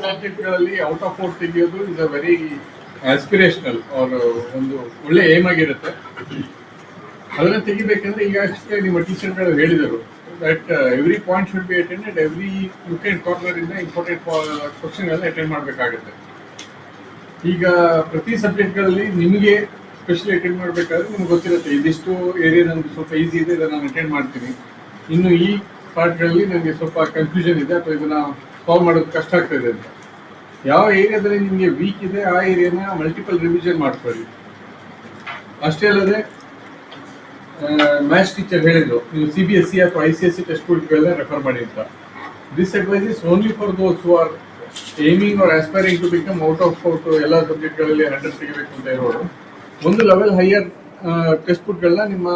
ಸಬ್ಜೆಕ್ಟ್ಗಳಲ್ಲಿ out of 4 ತೆಗೆಯೋದು is a very aspirational ಅವ್ರ ಒಂದು ಒಳ್ಳೆ ಏಮ್ ಆಗಿರುತ್ತೆ. ಅದನ್ನ ತೆಗಿಬೇಕಂದ್ರೆ ಈಗ ಅಷ್ಟೇ ನಿಮ್ಮ ಟೀಚರ್ಗಳು ಹೇಳಿದರು that every point should be attended, every nook and corner ಇಂದ ಇಂಪಾರ್ಟೆಂಟ್ ಕ್ವಶನ್ ಎಲ್ಲ ಅಟೆಂಡ್ ಮಾಡಬೇಕಾಗುತ್ತೆ. ಈಗ ಪ್ರತಿ ಸಬ್ಜೆಕ್ಟ್ಗಳಲ್ಲಿ ನಿಮಗೆ ಸ್ಪೆಷಲಿ ಅಟೆಂಡ್ ಮಾಡಬೇಕಾದ್ರೆ ನಿಮ್ಗೆ ಗೊತ್ತಿರುತ್ತೆ ಇದಿಷ್ಟು ಏರಿಯಾ ನನಗೆ ಸ್ವಲ್ಪ ಈಸಿ ಇದೆ, ಇದನ್ನು ನಾನು ಅಟೆಂಡ್ ಮಾಡ್ತೀನಿ. ಇನ್ನು ಈ ಪಾರ್ಟ್ಗಳಲ್ಲಿ ನನಗೆ ಸ್ವಲ್ಪ ಕನ್ಫ್ಯೂಷನ್ ಇದೆ ಅಥವಾ ಇದನ್ನು ಸಾಲ್ವ್ ಮಾಡೋದು ಕಷ್ಟ ಆಗ್ತಾಯಿದೆ ಅಂತ. ಯಾವ ಏರಿಯಾದಲ್ಲಿ ನಿಮಗೆ ವೀಕ್ ಇದೆ ಆ ಏರಿಯಾನ ಮಲ್ಟಿಪಲ್ ರಿವಿಷನ್ ಮಾಡ್ಕೊಳ್ಳಿ. ಅಷ್ಟೇ ಅಲ್ಲದೆ ಮ್ಯಾಥ್ಸ್ ಟೀಚರ್ ಹೇಳಿದ್ರು ನೀವು CBSE ಅಥವಾ ICSE ಟೆಕ್ಸ್ಟ್ ಬುಕ್ಗಳನ್ನ ರೆಫರ್ ಮಾಡಿ ಅಂತ. This advice is only for those who are aiming or aspiring to become out of ಎಲ್ಲ ಸಬ್ಜೆಕ್ಟ್ಗಳಲ್ಲಿ 100 ತೆಗಿಬೇಕು ಅಂತ ಇರೋರು ಒಂದು ಲೆವೆಲ್ ಹೈಯರ್ ಟೆಕ್ಸ್ಟ್ ಬುಕ್ಗಳನ್ನ ನಿಮ್ಮ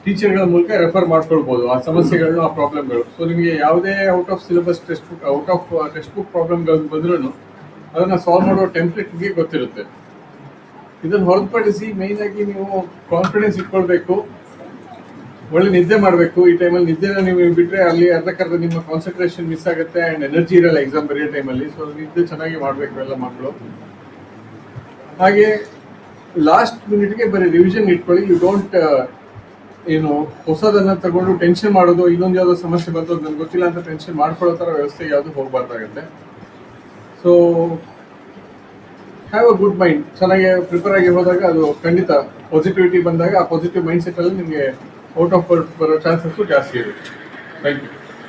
ಟೀಚರ್ಗಳ ಮೂಲಕ ರೆಫರ್ ಮಾಡ್ಕೊಳ್ಬೋದು ಆ ಸಮಸ್ಯೆಗಳನ್ನ, ಆ ಪ್ರಾಬ್ಲಮ್ಗಳು. ಸೊ ನಿಮಗೆ ಯಾವುದೇ out of syllabus text book, out of text book ಪ್ರಾಬ್ಲಮ್ಗಳು ಬಂದ್ರೂ ಅದನ್ನು ಸಾಲ್ವ್ ಮಾಡೋ ಟೆಂಪ್ಲೇಟ್ಗೆ ಗೊತ್ತಿರುತ್ತೆ. ಇದನ್ನು ಹೊರತುಪಡಿಸಿ ಮೇಯ್ನ್ ಆಗಿ ನೀವು ಕಾನ್ಫಿಡೆನ್ಸ್ ಇಟ್ಕೊಳ್ಬೇಕು, ಒಳ್ಳೆ ನಿದ್ದೆ ಮಾಡಬೇಕು. ಈ ಟೈಮಲ್ಲಿ ನಿದ್ದೆನ ನೀವು ಬಿಟ್ಟರೆ ಅಲ್ಲಿ ಅರ್ಧಕ್ಕರ್ಧ ನಿಮ್ಮ ಕಾನ್ಸಂಟ್ರೇಷನ್ ಮಿಸ್ ಆಗುತ್ತೆ ಆ್ಯಂಡ್ ಎನರ್ಜಿ ಇರಲ್ಲ ಎಕ್ಸಾಮ್ ಬರೆಯೋ ಟೈಮಲ್ಲಿ. ಸೊ ನಿದ್ದೆ ಚೆನ್ನಾಗಿ ಮಾಡಬೇಕು ಎಲ್ಲ ಮಕ್ಕಳು. ಹಾಗೆ ಲಾಸ್ಟ್ ಮಿನಿಟ್ಗೆ ಬರೀ ರಿವಿಷನ್ ಇಟ್ಕೊಳ್ಳಿ. ಯು ಡೋಂಟ್ ಏನು ಹೊಸದನ್ನು ತಗೊಂಡು ಟೆನ್ಷನ್ ಮಾಡೋದು, ಇನ್ನೊಂದು ಯಾವುದೋ ಸಮಸ್ಯೆ ಬಂತು ನನಗೆ ಗೊತ್ತಿಲ್ಲ ಅಂತ ಟೆನ್ಷನ್ ಮಾಡ್ಕೊಳ್ಳೋ ಥರ ವ್ಯವಸ್ಥೆಗೆ ಯಾವುದು ಹೋಗಬಾರ್ದಾಗುತ್ತೆ. So have a good mind. ಚೆನ್ನಾಗಿ ಪ್ರಿಪೇರ್ ಆಗಿ ಹೋದಾಗ ಅದು ಖಂಡಿತ ಪಾಸಿಟಿವಿಟಿ ಬಂದಾಗ ಆ ಪಾಸಿಟಿವ್ ಮೈಂಡ್ ಸೆಟ್ಟಲ್ಲಿ ನಿಮಗೆ ಔಟ್ ಆಫ್ ಬರೋ ಚಾನ್ಸಸ್ಸು ಜಾಸ್ತಿ ಇದೆ. Thank you.